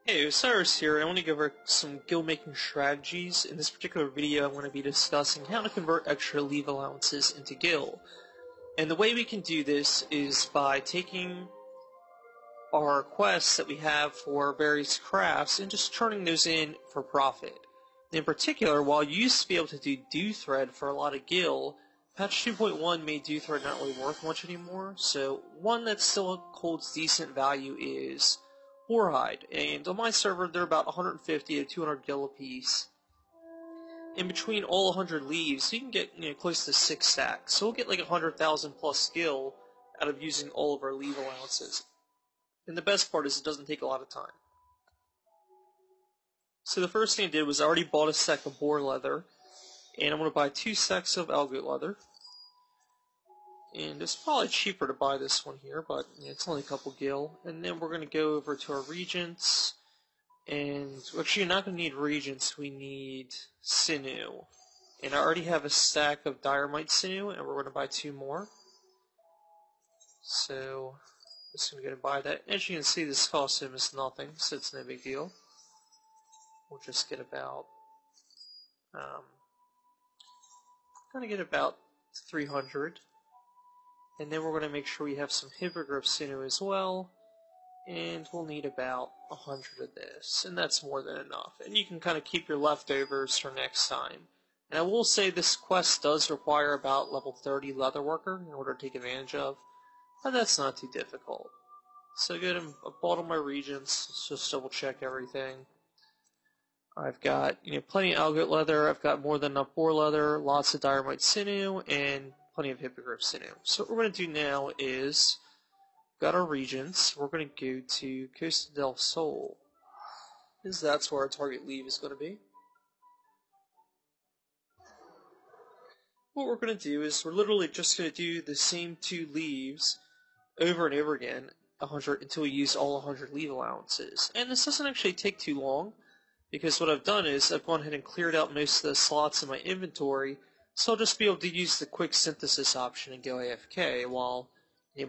Hey, Osiris here. I want to go over some Gil making strategies. In this particular video, I'm going to be discussing how to convert extra Leve Allowances into Gil. And the way we can do this is by taking our quests that we have for various crafts and just turning those in for profit. In particular, while you used to be able to do thread for a lot of Gil, patch 2.1 made do thread not really worth much anymore, so one that still holds decent value is Boars Hide, and on my server they're about 150 to 200 Gil a piece. In between all 100 leaves, you can get close to 6 stacks, so we'll get like 100,000 plus Gil out of using all of our Leve Allowances. And the best part is it doesn't take a lot of time. So the first thing I did was I already bought a stack of boar leather, and I'm going to buy 2 stacks of algoat leather. And it's probably cheaper to buy this one here, but it's only a couple Gil. And then we're going to go over to our regents, and actually you're not going to need regents, we need sinew. And I already have a stack of dynamite sinew, and we're going to buy 2 more. So, I'm just going to go and buy that. As you can see, this cost him is nothing, so it's no big deal. We'll just get about, going to get about 300. And then we're going to make sure we have some hippogriff sinew as well. And we'll need about 100 of this. And that's more than enough. And you can kind of keep your leftovers for next time. And I will say this quest does require about level 30 leatherworker in order to take advantage of. But that's not too difficult. So good, I bought all my regents. Let's just double check everything. I've got plenty of algoat leather, I've got more than enough boar leather, lots of dynamite sinew, and plenty of hippogriff sinew. So what we're going to do now is, got our regents, we're going to go to Costa del Sol, because that's where our target Leve is going to be. What we're going to do is we're literally just going to do the same 2 leaves over and over again, 100 until we use all 100 Leve Allowances. And this doesn't actually take too long, because what I've done is I've gone ahead and cleared out most of the slots in my inventory, so I'll just be able to use the quick synthesis option and go AFK while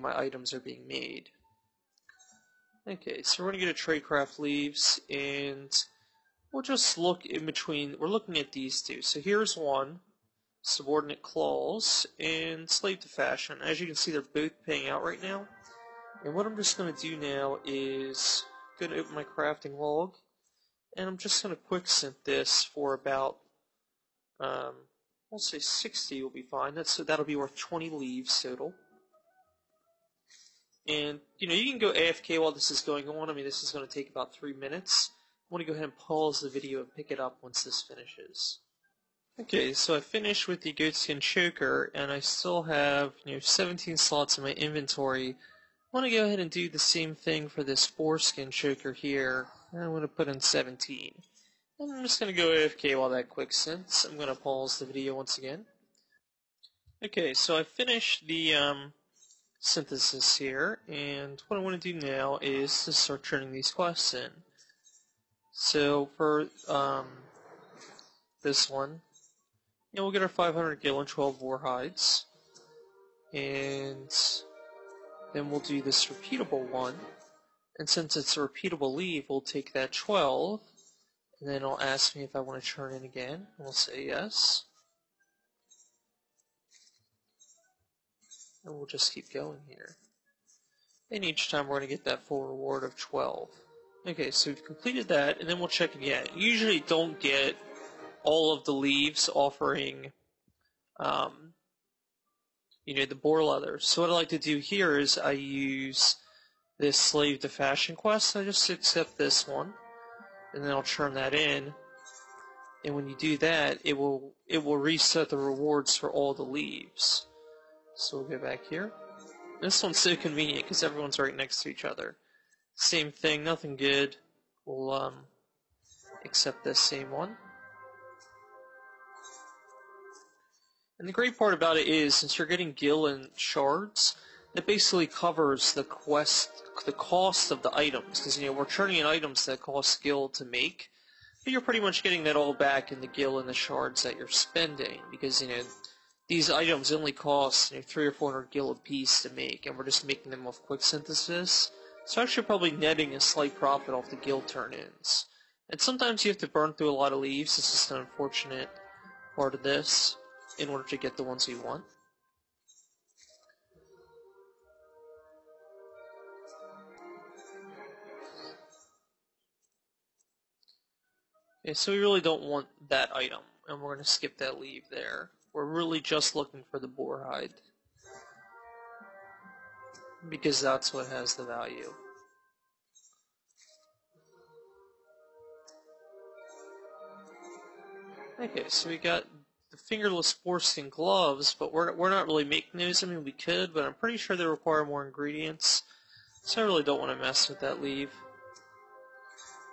my items are being made. Okay, so we're going to get a tradecraft leaves, and we'll just look in between. We're looking at these 2. So here's one, subordinate clause, and slave to fashion. As you can see, they're both paying out right now. And what I'm just going to do now is go to open my crafting log. And I'm just going to quick synth this for about, we'll say 60 will be fine. That'll be worth 20 leaves total. And, you can go AFK while this is going on. I mean, this is going to take about 3 minutes. I want to go ahead and pause the video and pick it up once this finishes. Okay, so I finished with the goatskin choker, and I still have, 17 slots in my inventory. I want to go ahead and do the same thing for this foreskin choker here. I'm going to put in 17. And I'm just going to go AFK while that quick synths. I'm going to pause the video once again. Okay, so I finished the synthesis here, and what I want to do now is to start turning these quests in. So for this one, we'll get our 500 Gil and 12 boar hides. And then we'll do this repeatable one. And since it's a repeatable Leve, we'll take that 12, and then it'll ask me if I want to turn in again, and we'll say yes. And we'll just keep going here. And each time we're going to get that full reward of 12. Okay, so we've completed that, and then we'll check again. You usually don't get all of the leaves offering, the boar leather. So what I like to do here is I use this slave to fashion quest. I just accept this one, and then I'll turn that in. And when you do that, it will reset the rewards for all the leaves. So we'll go back here. This one's so convenient because everyone's right next to each other. Same thing, nothing good. We'll accept this same one. And the great part about it is, since you're getting Gil and shards, it basically covers the cost of the items, because we're turning in items that cost Gil to make, but you're pretty much getting that all back in the Gil and the shards that you're spending, because these items only cost 300 or 400 Gil a piece to make, and we're just making them with quick synthesis, So actually probably netting a slight profit off the guild turn-ins. And sometimes you have to burn through a lot of leaves. This is an unfortunate part of this in order to get the ones you want. Okay, so we really don't want that item, and we're going to skip that leave there. We're really just looking for the Boar Hide, because that's what has the value. Okay, so we got the fingerless boarskin gloves, but we're not really making those. I mean, we could, but I'm pretty sure they require more ingredients, so I really don't want to mess with that leave.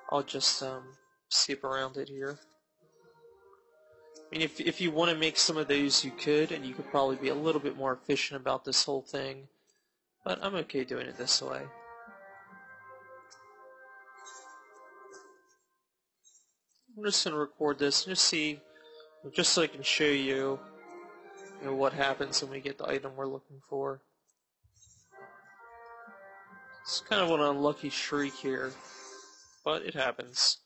I'll just skip around it here. I mean, if you want to make some of those, you could, and you could probably be a little bit more efficient about this whole thing, but I'm okay doing it this way. I'm just going to record this and just see, just so I can show you, what happens when we get the item we're looking for. It's kind of an unlucky streak here, but it happens.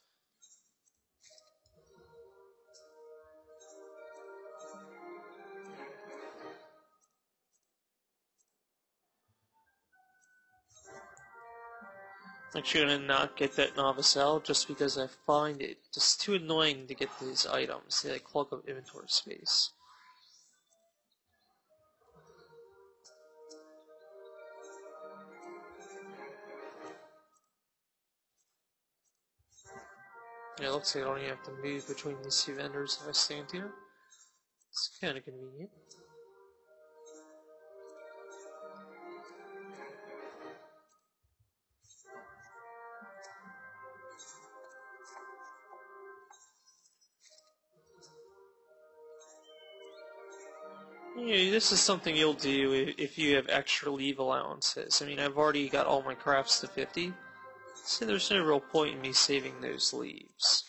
I'm actually going to not get that novice out just because I find it just too annoying to get these items. They clog up inventory space. Yeah, it looks like I don't even have to move between these two vendors if I stand here. It's kind of convenient. Yeah, this is something you'll do if you have extra Leve Allowances. I mean, I've already got all my crafts to 50, so there's no real point in me saving those leaves.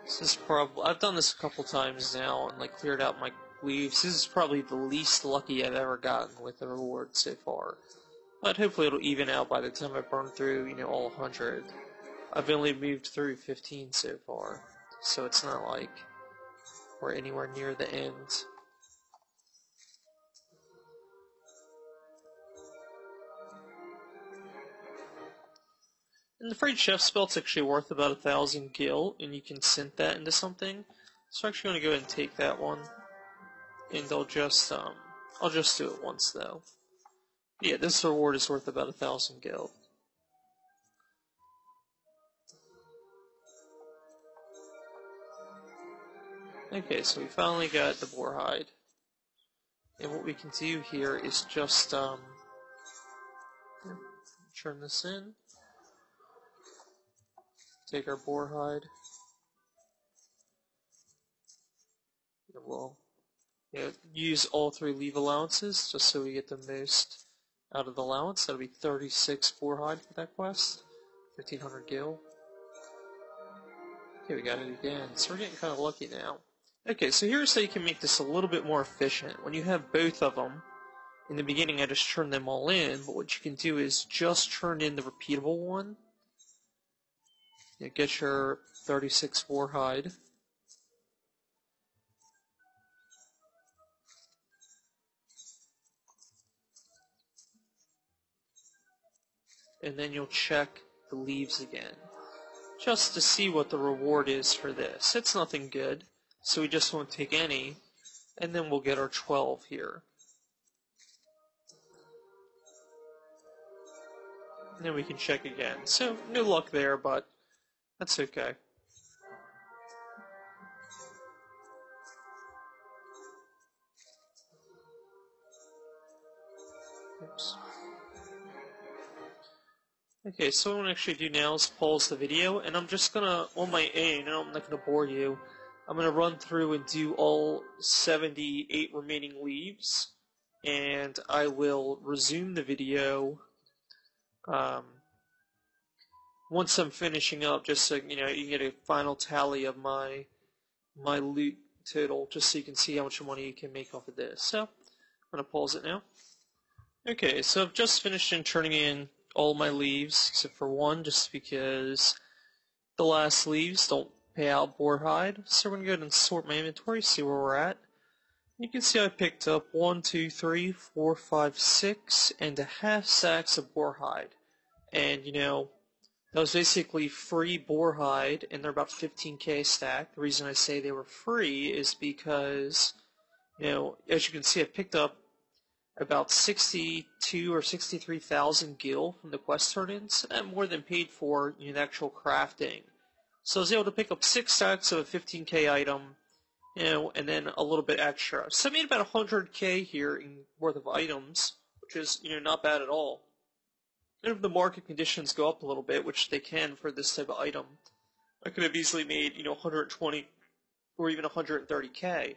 This is probably, I've done this a couple times now and cleared out my leaves. This is probably the least lucky I've ever gotten with the reward so far. But hopefully it'll even out by the time I burn through, all 100. I've only moved through 15 so far, so it's not like we're anywhere near the end. And the Frayed Chef spell's actually worth about 1,000 gil, and you can synth that into something. So I'm actually going to go ahead and take that one, and I'll just do it once though. Yeah, this reward is worth about 1,000 gil. Okay, so we finally got the Boar Hide. And what we can do here is just turn this in. Take our Boar Hide. And we'll use all 3 Leve Allowances just so we get the most out of the allowance. That'll be 36 Boar Hide for that quest. 1,500 gil. Okay, we got it again. So we're getting kind of lucky now. Okay, so here's how you can make this a little bit more efficient. When you have both of them, in the beginning I just turned them all in, but what you can do is just turn in the repeatable one. Get your 36 Boar Hide. And then you'll check the leaves again, just to see what the reward is for this. It's nothing good, so we just won't take any, and then we'll get our 12 here. And then we can check again. So, no luck there, but that's okay. Oops. Okay, so what I'm going to actually do now is pause the video, and I'm just going to, on my own, I'm not going to bore you, I'm going to run through and do all 78 remaining leaves, and I will resume the video once I'm finishing up, just so you can get a final tally of my loot total, just so you can see how much money you can make off of this. So, I'm going to pause it now. Okay, so I've just finished turning in all my leaves, except for one, just because the last leaves don't pay out Boar Hide. So we're going to go ahead and sort my inventory, see where we're at. You can see I picked up 1, 2, 3, 4, 5, 6, and a half sacks of Boar Hide. And, you know, that was basically free Boar Hide, and they're about 15k a stack. The reason I say they were free is because, you know, as you can see, I picked up about 62 or 63,000 gil from the quest turn-ins, and more than paid for in actual crafting. So I was able to pick up 6 stacks of a 15k item, you know, and then a little bit extra. So I made about 100k here in worth of items, which is, you know, not bad at all. And if the market conditions go up a little bit, which they can for this type of item, I could have easily made, you know, 120 or even 130k.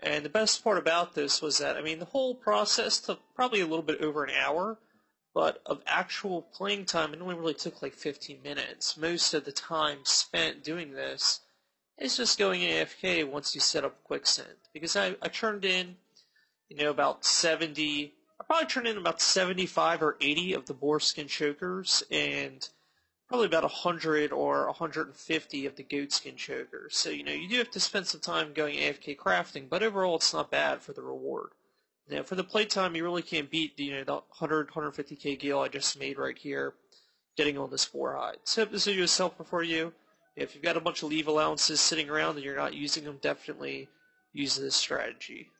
And the best part about this was that, I mean, the whole process took probably a little bit over an hour, but of actual playing time, it only really took like 15 minutes. Most of the time spent doing this is just going AFK once you set up Quicksend. Because I turned in, you know, about 70, I probably turned in about 75 or 80 of the boar skin chokers, and probably about 100 or 150 of the goat skin chokers. So, you know, you do have to spend some time going AFK crafting, but overall it's not bad for the reward. Now, for the playtime, you really can't beat the, you know, the 100, 150k gil I just made right here, getting on this Boar Hide. So if this video is helpful for you, if you've got a bunch of Leve Allowances sitting around and you're not using them, definitely use this strategy.